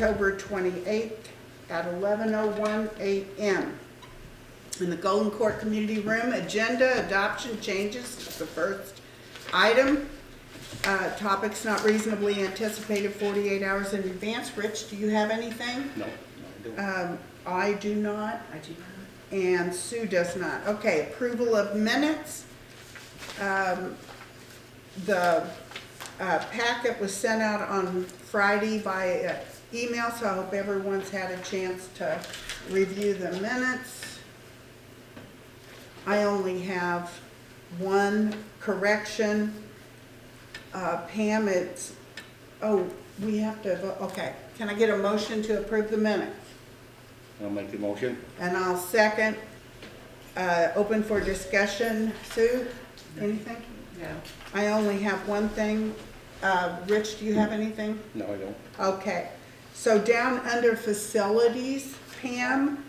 October 28th at 11:01 a.m. in the Golden Court Community Room. Agenda adoption changes is the first item. Topics not reasonably anticipated 48 hours in advance. Rich, do you have anything? No, I do not. I do not. And Sue does not. Okay, approval of minutes. The packet was sent out on Friday by email, so I hope everyone's had a chance to review the minutes. I only have one correction. Pam, we have to vote. Okay, can I get a motion to approve the minutes? I'll make the motion. And I'll second. Open for discussion. Sue, anything? No. I only have one thing. Rich, do you have anything? No, I don't. Okay. So down under facilities, Pam,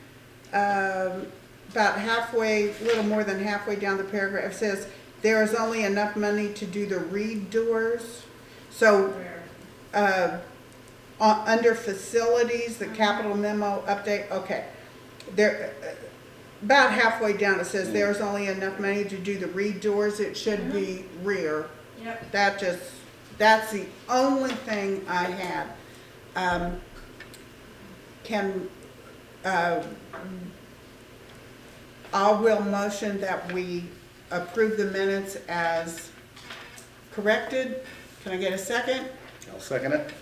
about halfway, a little more than halfway down the paragraph says, there is only enough money to do the reed doors. So under facilities, the capital memo update, okay. There, about halfway down it says there's only enough money to do the reed doors. It should be rear. Yep. That's the only thing I had. I will motion that we approve the minutes as corrected. Can I get a second? I'll second it.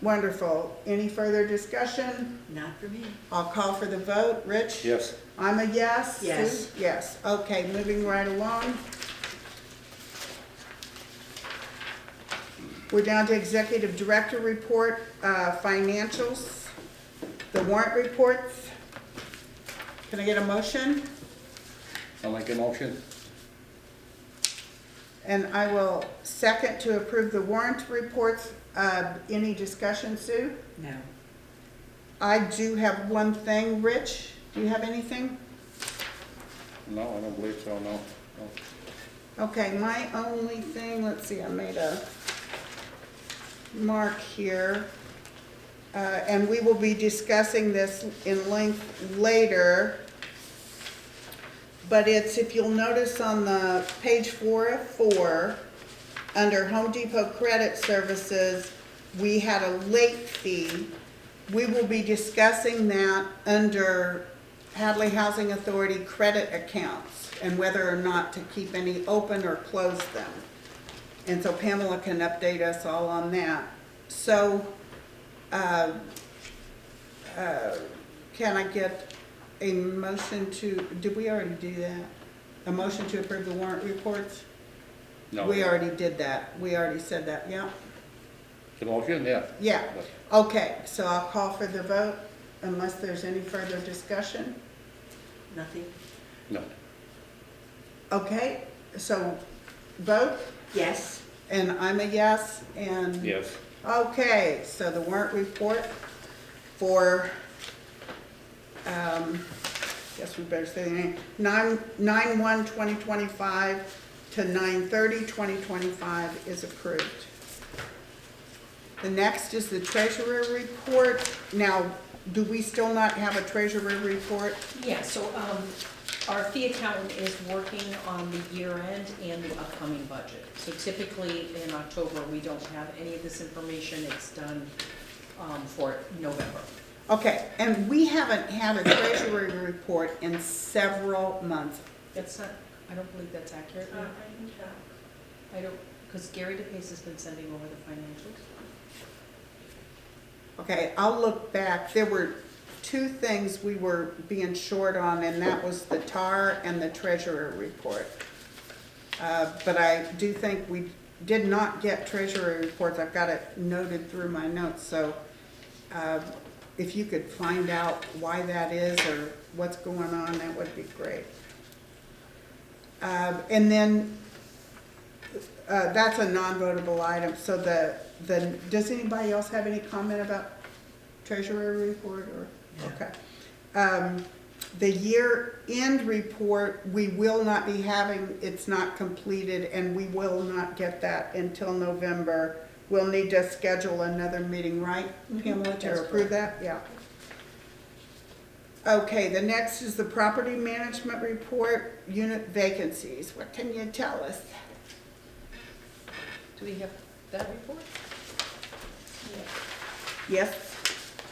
Wonderful. Any further discussion? Not for me. I'll call for the vote. Rich? Yes. I'm a yes. Yes. Sue? Yes. Okay, moving right along. We're down to executive director report, financials, the warrant reports. Can I get a motion? I'll make a motion. And I will second to approve the warrant reports. Any discussion, Sue? No. I do have one thing. Rich, do you have anything? No, I don't believe so, no. Okay, my only thing, let's see, I made a mark here. And we will be discussing this in length later. But it's, if you'll notice on the page 404, under Home Depot Credit Services, we had a late fee. We will be discussing that under Hadley Housing Authority credit accounts and whether or not to keep any open or close them. And so Pamela can update us all on that. So, can I get a motion to, did we already do that? A motion to approve the warrant reports? No. We already did that. We already said that, yeah? The motion, yeah. Yeah. Okay, so I'll call for the vote unless there's any further discussion. Nothing? No. Okay, so vote, Yes. and I'm a yes, and. Yes. Okay, so the warrant report for, guess we better say the name, 9/1/2025 to 9/30/2025 is approved. The next is the treasurer report. Now, do we still not have a treasurer report? Yeah, so our fee accountant is working on the year end and the upcoming budget. So typically in October, we don't have any of this information. It's done for November. Okay, and we haven't had a treasurer report in several months. That's not, I don't believe that's accurate. I don't, because Gary DePace has been sending over the financials. Okay, I'll look back. There were two things we were being short on, and that was the TAR and the treasurer report. But I do think we did not get treasurer reports. I've got it noted through my notes, so if you could find out why that is or what's going on, that would be great. And then that's a non-votable item. So does anybody else have any comment about treasurer report or? No. Okay. The year-end report, we will not be having, it's not completed, and we will not get that until November we'll need to schedule another meeting, right, Pamela, to That's approve that? Yeah. Okay, the next is the property management report, unit vacancies. What can you tell us? Do we have that report? Yes,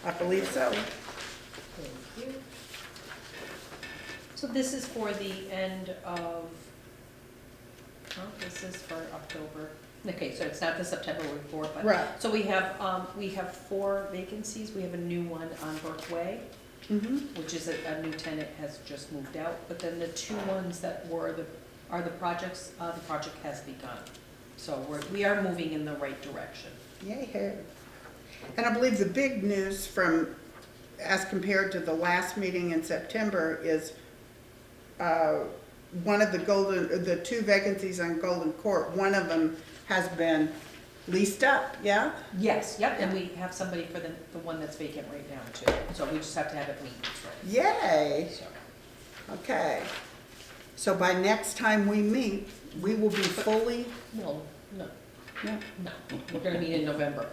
I believe so. Thank you. So this is for the end of, this is for October. Okay, so it's not the September report, but. Right. So we have 4 vacancies. We have a new one on Burke Way, Mm-hmm. which is a new tenant has just moved out. But then the 2 ones that are the projects, the project has begun. So we are moving in the right direction. Yay. And I believe the big news from, as compared to the last meeting in September, is one of the 2 vacancies on Golden Court, one of them has been leased up, yeah? Yes, yep, and we have somebody for the one that's vacant right now too. So we just have to have it meet, Yay, so. okay. So by next time we meet, we will be fully, No, yeah. no, we're gonna meet in November.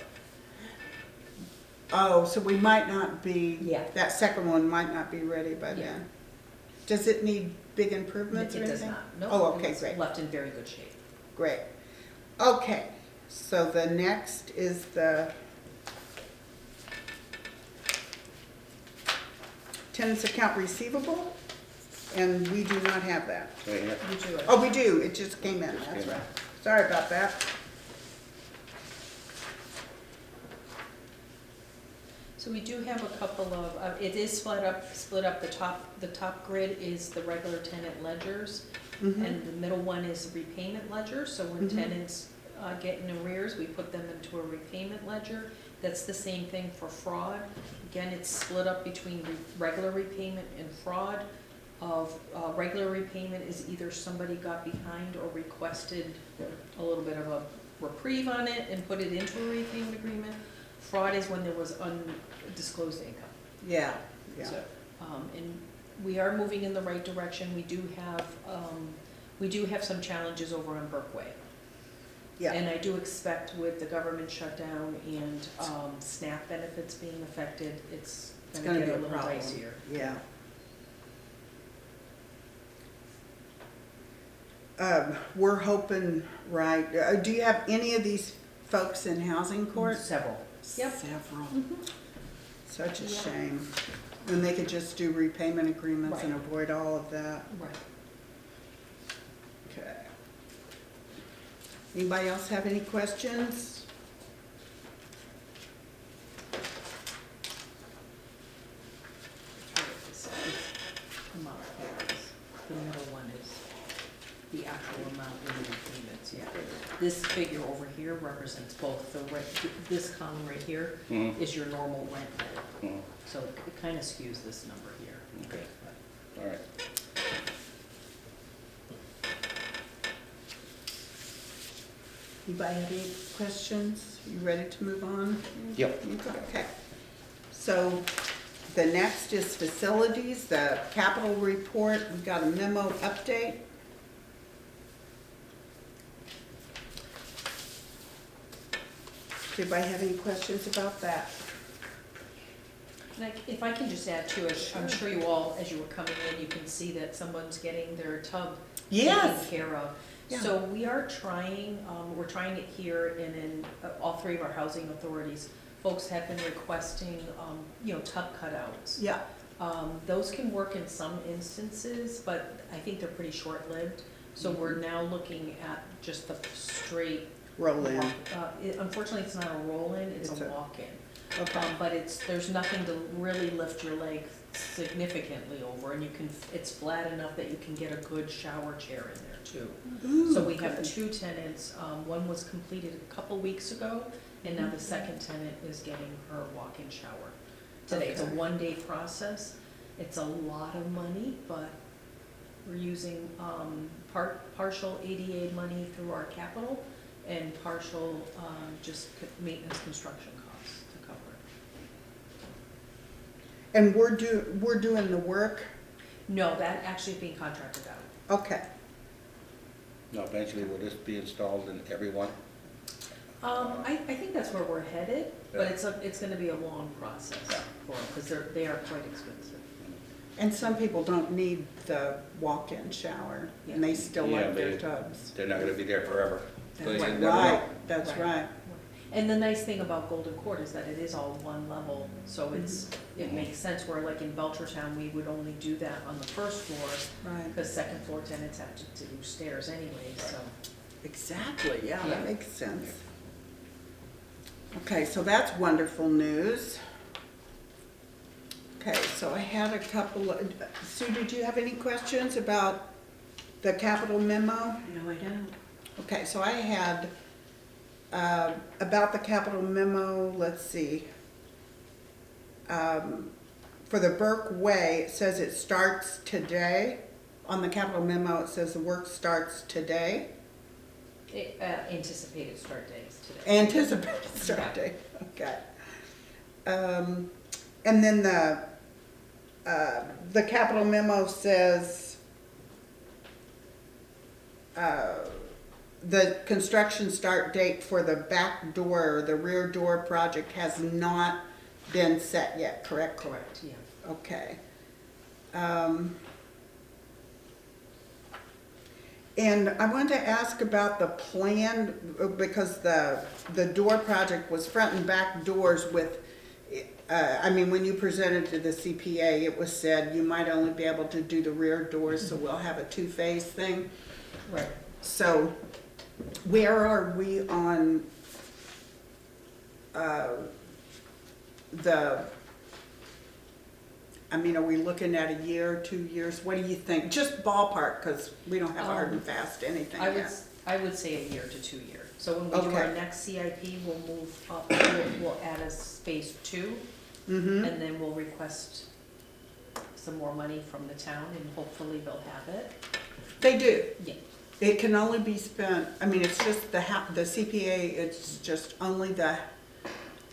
Oh, so we might not be, Yeah. that second one might not be ready by Yeah. then. Does it need big improvements It or anything? does not, no. Oh, okay, It's great. left in very good shape. Great. Okay, so the next is the tenants account receivable, and we do not have that. Right here. You do it. Oh, we do, it just came in, that's Came in. right. Sorry about that. So we do have a couple of, it is split up, the top grid is the regular tenant ledgers, Mhm. and the middle one is repayment ledger, so when Mhm. tenants get in arrears, we put them into a repayment ledger. That's the same thing for fraud. Again, it's split up between regular repayment and fraud. Regular repayment is either somebody got behind or requested a little bit of a reprieve on it and put it into a repayment agreement. Fraud is when there was undisclosed income. Yeah, yeah. So, and we are moving in the right direction. We do have some challenges over on Burke Way. Yeah, And I do expect with the government shutdown and SNAP benefits being affected, it's it's gonna gonna get be a a little problem. dicier. Yeah. We're hoping, right, do you have any of these folks in housing court? Several. Yep. Several. Mhm. Such a Yeah. shame. When they could just do repayment agreements and Right. avoid all of that. Right. Okay. Anybody else have any questions? Amount here is, the middle one is the actual amount in the repayments, yeah. This figure over here represents both the rent, this column right here Mhm. is your normal rent roll. Mhm. So it kind of skews this number here. Okay. But All right. Anybody have any questions? You ready to move on? Yep. Okay. So the next is facilities, the capital report. We've got a memo update. Anybody have any questions about that? Like, if I can just add to it, I'm sure you all, as you were coming in, you can see that someone's getting their tub Yes. taken care of. Yeah. So we are trying, we're trying it here and in all 3 of our housing authorities. Folks have been requesting, tub cutouts. Yeah. Those can work in some instances, but I think they're pretty short-lived. So we're now looking at just the straight. Roll in. Unfortunately, it's not a roll-in, it's It's a a- walk-in. Okay. But there's nothing to really lift your leg significantly over, and it's flat enough that you can get a good shower chair in there too. So we have good. 2 tenants, one was completed a couple weeks ago, and now the second tenant is getting her walk-in shower today. It's a Okay. 1-day process, it's a lot of money, but we're using partial ADA money through our capital, and partial just maintenance construction costs to cover it. And we're doing the work? No, that actually is being contracted out. Okay. Now, eventually, will this be installed in everyone? I think that's where we're headed, but Yeah. it's gonna be a long process for them, because they are quite expensive. And some people don't need the walk-in shower, and they still Yeah, like their they- tubs. They're not gonna be there forever. So you That's never know. right, that's Right. right. And the nice thing about Golden Court is that it is all one level, so it makes sense, where like in Belchertown, we would only do that on the first floor, Right, because second floor tenants have to do stairs anyway, so. exactly, yeah, Yeah. that makes sense. Okay, so that's wonderful news. Okay, so I had a couple of, Sue, did you have any questions about the capital memo? No, I don't. Okay, so I had, about the capital memo, let's see. For the Burke Way, it says it starts today. On the capital memo, it says the work starts today. Anticipated start days today. Anticipated start date, okay. And then the capital memo says, the construction start date for the back door, or the rear door project has not been set yet, correct? Correct, yeah. Okay. And I wanted to ask about the plan, because the door project was front and back doors with, I mean, when you presented to the CPA, it was said you might only be able to do the rear doors, so we'll have a two-phase thing. Right. So where are we on I mean, are we looking at a year, 2 years? What do you think? Just ballpark, because we don't have a hard and fast anything yet. I would say a year to 2 year. So when we do our Okay. next CIP, we'll move up, we'll add a phase 2, Mm-hmm, and then we'll request some more money from the town, and hopefully they'll have it. they do. Yeah. It can only be spent, I mean, it's just the CPA, it's just only the,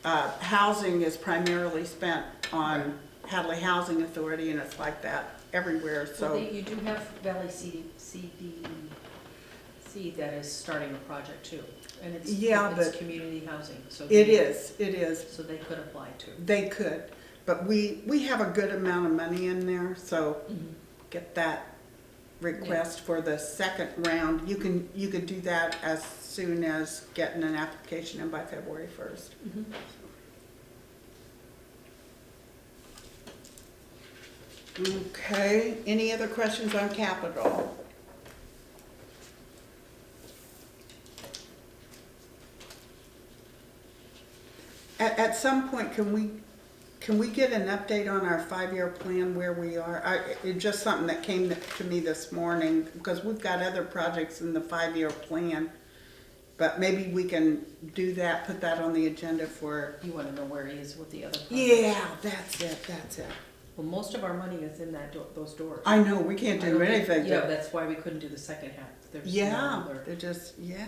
housing is primarily spent on Hadley Housing Authority, and it's like that everywhere, So so. you do have Valley CDC that is starting a project too, and it's, Yeah, it's but community housing, so. It is. So they could apply too. They could, but we have a good amount of money in there, so get that request for the second round. You could do that as soon as getting an application in by February 1st. Okay, any other questions on capital? At some point, can we get an update on our 5-year plan, where we are? It's just something that came to me this morning, because we've got other projects in the 5-year plan. But maybe we can do that, put that on the agenda for, You wanna know where he is with the other projects? yeah, that's it. Well, most of our money is in those doors. I know, we can't I do don't think- anything. Yeah, that's why we couldn't do the second half. There's no Yeah, other- they're just, yeah.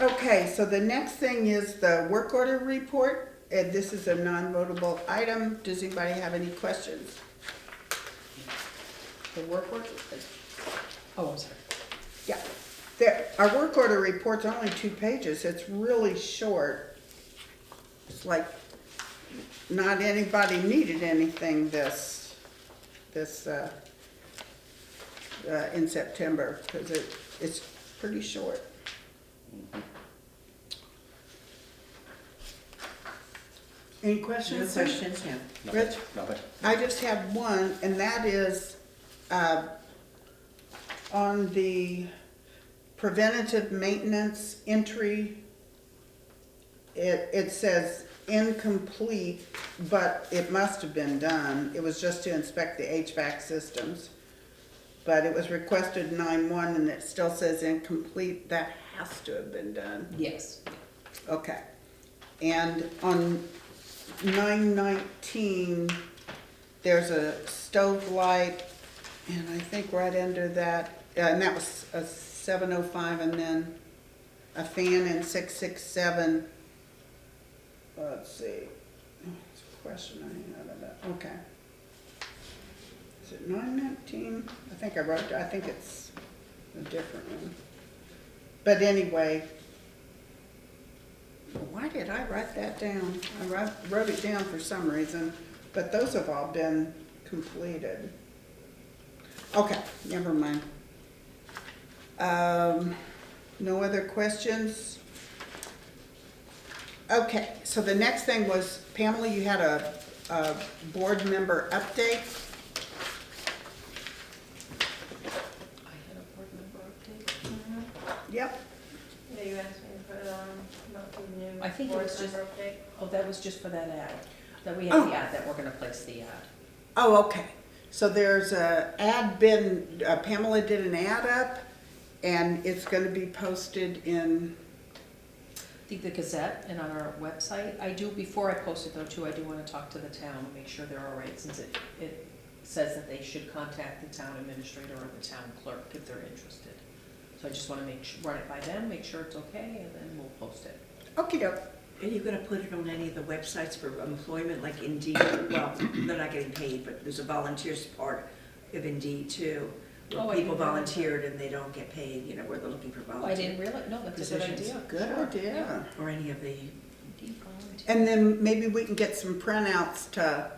Okay, so the next thing is the work order report. And this is a non-votable item. Does anybody have any questions? The work order? Oh, I'm sorry. Yeah, our work order report's only 2 pages. It's really short. It's like not anybody needed anything this in September, because it's pretty short. Any No questions? questions, no. Nothing. Rich? Nothing. I just have one, and that is, on the preventative maintenance entry, it says incomplete, but it must have been done. It was just to inspect the HVAC systems. But it was requested 9/1, and it still says incomplete. That has to have been done. Yes. Okay. And on 9/19, there's a stove light, and I think right under that, and that was a 705, and then a fan in 667. Let's see. It's a question I had about, okay. Is it 919? I think it's a different one. But anyway, Why did I write that down? I wrote it down for some reason, but those have all been completed. Okay, never mind. No other questions? Okay, so the next thing was, Pamela, you had a board member update? I had a board member update. Yep. Yeah, you asked me to put it on, not the new. I think it board was just- member update. Oh, that was just for that ad, that we Oh. have the ad, that we're gonna place the ad. Oh, okay. So there's a ad been, Pamela did an ad up, and it's gonna be posted in, I think the Gazette and on our website. I do, before I post it though too, I do wanna talk to the town, and make sure they're all right, since it says that they should contact the town administrator or the town clerk if they're interested. So I just wanna run it by them, make sure it's okay, and then we'll post it. okey-doke. Are you gonna put it on any of the websites for employment, like Indeed? Well, they're not getting paid, but there's a volunteers part of Indeed too, Oh, I where didn't people realize that. volunteered and they don't get paid, you know, where they're looking for Oh, I didn't volunteers. realize, no, that's a good Positions. idea. Good Sure. idea. Or any of the, Indeed, volunteer. And then maybe we can get some printouts to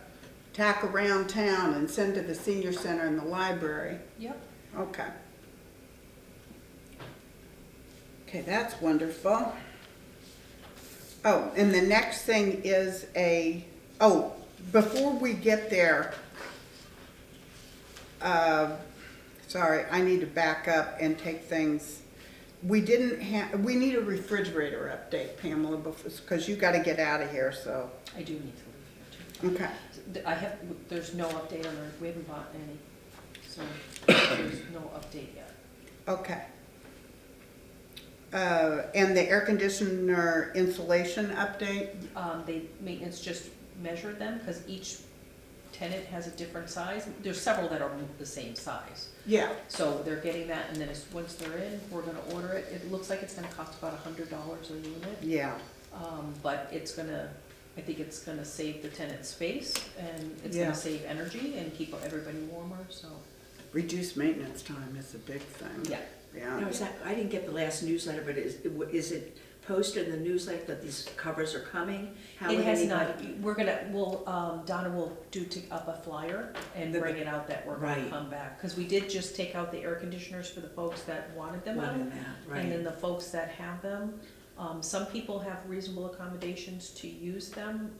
tack around town and send to the senior center and the library. Yep. Okay. Okay, that's wonderful. Oh, and the next thing is before we get there, sorry, I need to back up and take things. We need a refrigerator update, Pamela, because you gotta get out of here, so, I do need to leave here too. okay. There's no update on we haven't bought any, so there's no update yet. Okay. And the air conditioner insulation update? Maintenance just measured them, because each tenant has a different size. There's several that are the same size. Yeah, So they're getting that, and then once they're in, we're gonna order it. It looks like it's gonna cost about $100 a unit. yeah, But I think it's gonna save the tenant space, and it's Yeah. gonna save energy and keep everybody warmer, so, reduced maintenance time is a big thing. yeah. Yeah, no, is that, I didn't get the last newsletter, but is it posted in the newsletter that these covers are coming? How It would has anybody- not, Donna will up a flyer and bring it out that we're gonna Right. come back. Cause we did just take out the air conditioners for the folks that wanted them out. Wanted that, And then right. the folks that have them, some people have reasonable accommodations to use them,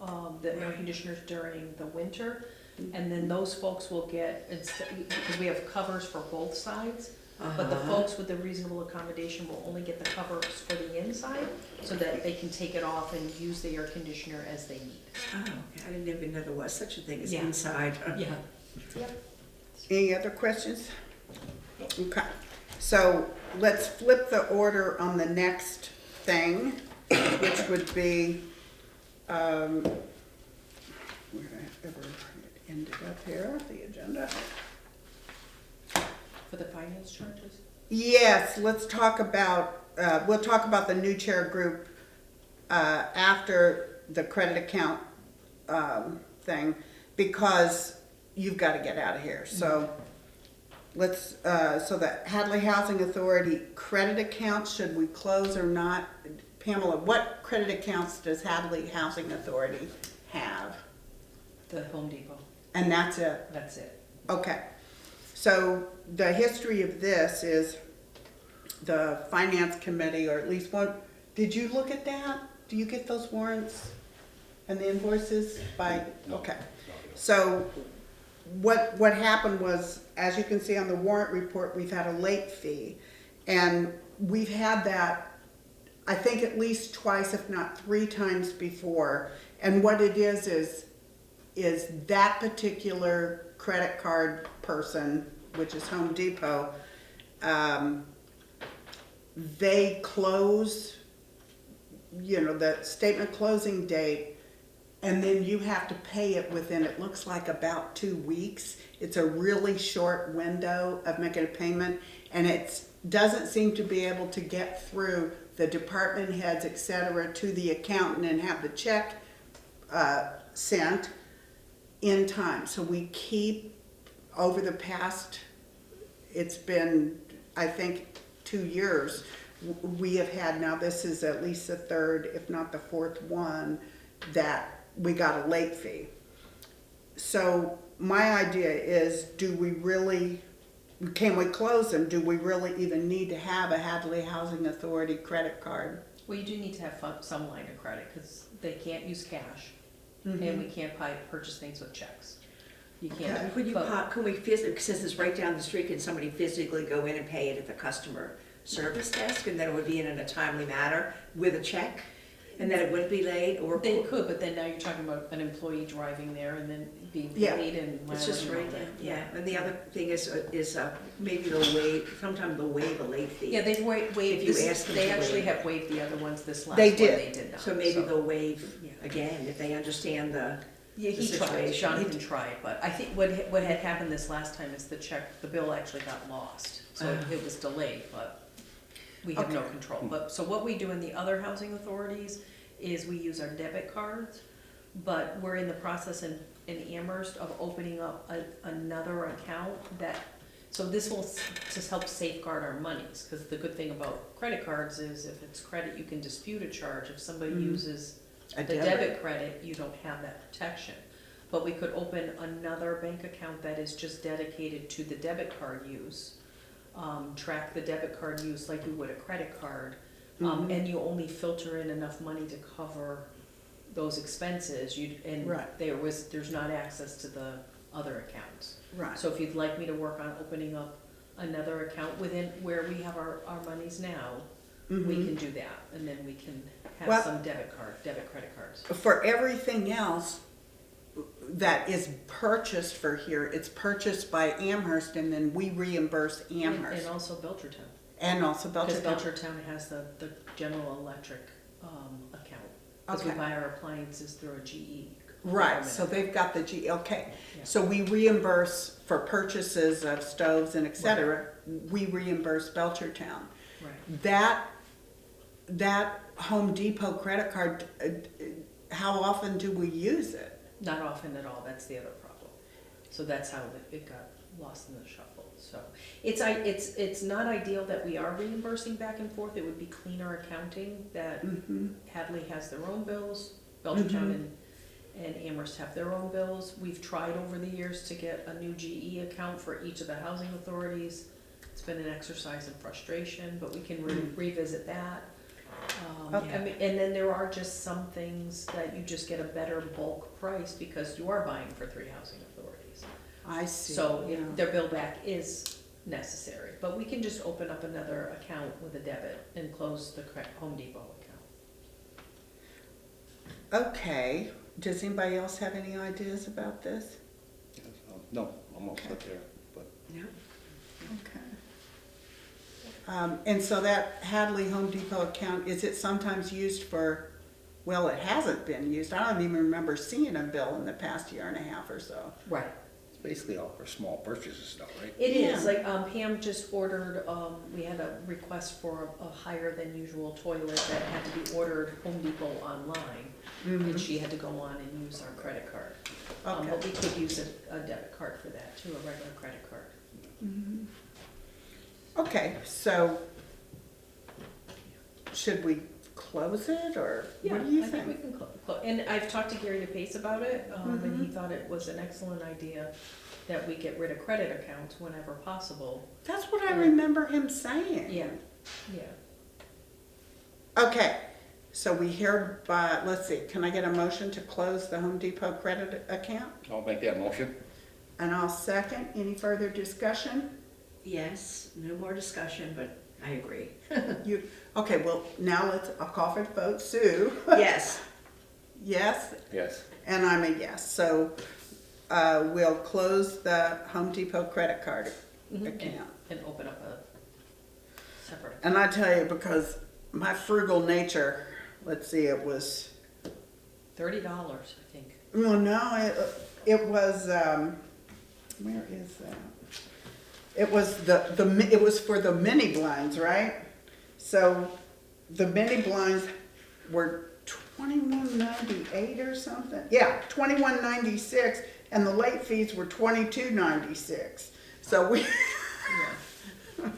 the air Right. conditioners during the winter. And then those folks will get, because we have covers for both sides, but the Uh-huh. folks with the reasonable accommodation will only get the covers for the inside, so that they can take it off and use the air conditioner as they need. Oh, okay, I didn't even know there was such a thing as Yeah. inside. Yeah. Yep. any other questions? Okay, so let's flip the order on the next thing, which would be, where I ever ended up here, the agenda. For the finance charges? Yes, let's talk about, we'll talk about the new chair group after the credit account thing, because you've got to get out of here. So let's, so the Hadley Housing Authority credit accounts, should we close or not? Pamela, what credit accounts does Hadley Housing Authority have? The Home Depot, And that's it? that's it. Okay, so the history of this is the finance committee, or at least one, did you look at that? Do you get those warrants and the invoices by, No. okay. So what happened was, as you can see on the warrant report, we've had a late fee. And we've had that, I think at least twice, if not 3 times before. And what it is that particular credit card person, which is Home Depot, they close, the statement closing date, and then you have to pay it within, it looks like about 2 weeks. It's a really short window of making a payment, and it doesn't seem to be able to get through the department heads, et cetera, to the accountant and have the check sent in time. So we keep, over the past, it's been, I think, 2 years, we have had, now this is at least the third, if not the fourth one, that we got a late fee. So my idea is, do we really, can we close them? Do we really even need to have a Hadley Housing Authority credit card? Well, you do need to have some line of credit, because they can't use cash, and we can't purchase things with checks. You can't. Could you but- can we physically, since it's right down the street, can somebody physically go in and pay it at the customer service desk, and then it would be in a timely manner with a check, and then it wouldn't be late, or? They could, but then now you're talking about an employee driving there and then being Yeah. paid and. It's just mileage and right all there, that. yeah. And the other thing is maybe they'll waive, sometimes they'll waive a late fee. Yeah, they've waived If you this, ask them they to actually waive. have waived the other ones this last They one, did. they did not. So maybe they'll waive again if they understand the, Yeah, he the tried, situation. Jonathan tried, but I think what had happened this last time is the bill actually got lost. So it was delayed, but we have no Okay. control. But, so what we do in the other housing authorities is we use our debit cards, but we're in the process in Amherst of opening up another account that, so this will just help safeguard our monies, because the good thing about credit cards is if it's credit, you can dispute a charge. If somebody uses A the debit. debit credit, you don't have that protection. But we could open another bank account that is just dedicated to the debit card use. Track the debit card use like you would a credit card. And you only filter in enough money to cover those expenses. Right. There's not access to the other accounts. Right. So if you'd like me to work on opening up another account within where we have our monies now, we can do that, and then we can Well- have some debit credit cards. For everything else that is purchased for here, it's purchased by Amherst and then we reimburse And Amherst. also Belchertown. And also Because Belcher. Belchertown has the General Electric account. Because we Okay. buy our appliances through a GE. Right, so government they've got the G, okay. Yeah. So we reimburse for purchases of stoves and et cetera, we reimburse Belchertown. account. Right. That Home Depot credit card, how often do we use it? Not often at all, that's the other problem. So that's how it got lost in the shuffle, so. It's not ideal that we are reimbursing back and forth, it would be cleaner accounting that Hadley has their own bills, Belchertown and Amherst have their own bills. We've tried over the years to get a new GE account for each of the housing authorities. It's been an exercise in frustration, but we can revisit that. Okay. I mean, and then there are just some things that you just get a better bulk price because you are buying for 3 housing authorities. I see. So yeah. their bill back is necessary, but we can just open up another account with a debit and close the Home Depot account. Okay, does anybody else have any ideas about this? No, I'm all set there, but Yeah. Okay. And so that Hadley Home Depot account, is it sometimes used for, well, it hasn't been used. I don't even remember seeing a bill in the past year and a half or so. Right. it's basically all for small purchases though, right? It is, Yeah. like Pam just ordered, we had a request for a higher than usual toilet that had to be ordered Home Depot online. And she had to go on and use our credit card. Okay. But we could use a debit card for that too, a regular credit card. Okay, so should we close it or what do you I think we can and I've talked to Gary DePace about it, and he thought it was an excellent idea that we get rid of credit accounts whenever possible. That's what I remember him saying. Yeah, yeah. Okay, so we hereby, let's see, can I get a motion to close the Home Depot credit account? I'll make that motion. And I'll second. Any further discussion? Yes, no more discussion, but I agree. You, okay, well, now I'll call for the vote. Sue? Yes, Yes? Yes. And I'm a yes. So, we'll close the Home Depot credit card account. And open up a separate. And I tell you, because my frugal nature, let's see, it was, $30, I think. well, no, it was, where is that? It was it was for the mini blinds, right? So the mini blinds were $21.98 or something. Yeah, $21.96, and the late fees were $22.96. So we, Yeah.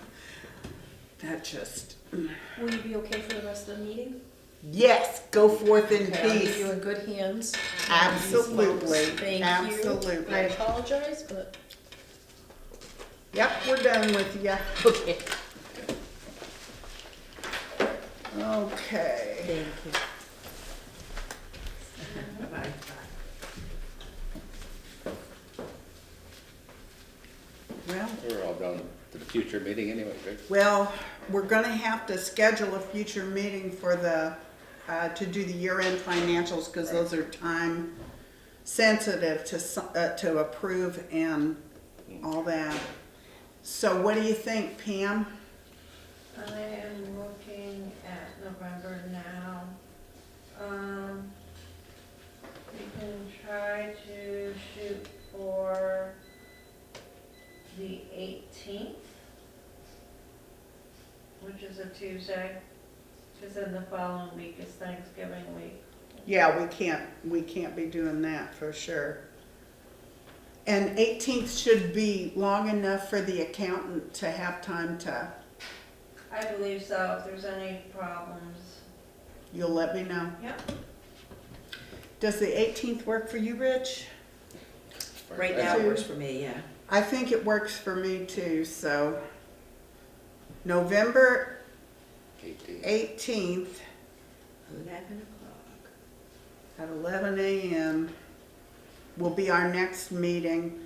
that just, Will you be okay for the rest of the meeting? Yes, go forth in Okay, I'll leave peace. you in good hands. Absolutely, Thank you. absolutely. I apologize, but. Yep, we're done with you. Okay. Okay. Thank you. Bye-bye. Well, We're all done to the future meeting anyway, right? well, we're gonna have to schedule a future meeting for the, to do the year-end financials, cause those are time sensitive to approve and all that. So what do you think, Pam? I am looking at November now. We can try to shoot for the 18th, which is a Tuesday, because then the following week is Thanksgiving week. Yeah, we can't be doing that for sure. And 18th should be long enough for the accountant to have time to, I believe so, if there's any problems. you'll let me know. Yep. Does the 18th work for you, Rich? Right now it works for me, yeah. I think it works for me too, so November 18th 11 o'clock. at 11 a.m. will be our next meeting,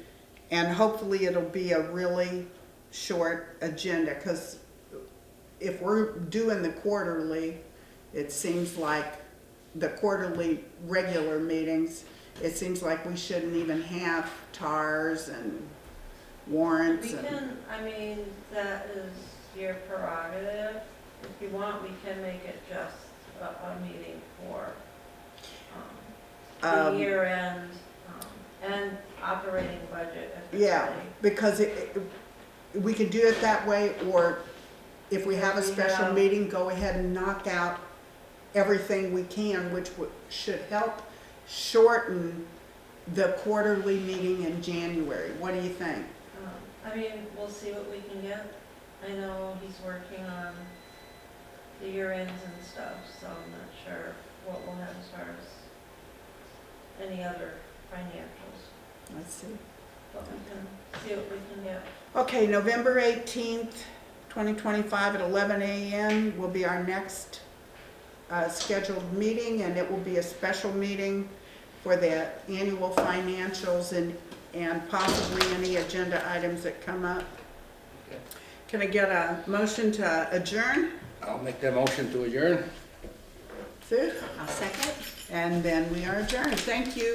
and hopefully it'll be a really short agenda, because if we're doing the quarterly, it seems like the quarterly regular meetings, it seems like we shouldn't even have TARs and warrants We and, can, I mean, that is your prerogative. If you want, we can make it just a meeting for the Um, year end and operating budget. if it's yeah, ready. because we could do it that way, or if we have a special Yeah. meeting, go ahead and knock out everything we can, which should help shorten the quarterly meeting in January. What do you think? I mean, we'll see what we can get. I know he's working on the year ends and stuff, so I'm not sure what we'll have as far as any other financials, Let's see. but we can see what we can get. Okay, November 18th, 2025 at 11 a.m. will be our next scheduled meeting, and it will be a special meeting for the annual financials and possibly any agenda items that come up. Okay. Can I get a motion to adjourn? I'll make that motion to adjourn. Sue? I'll second. And then we are adjourned. Thank you.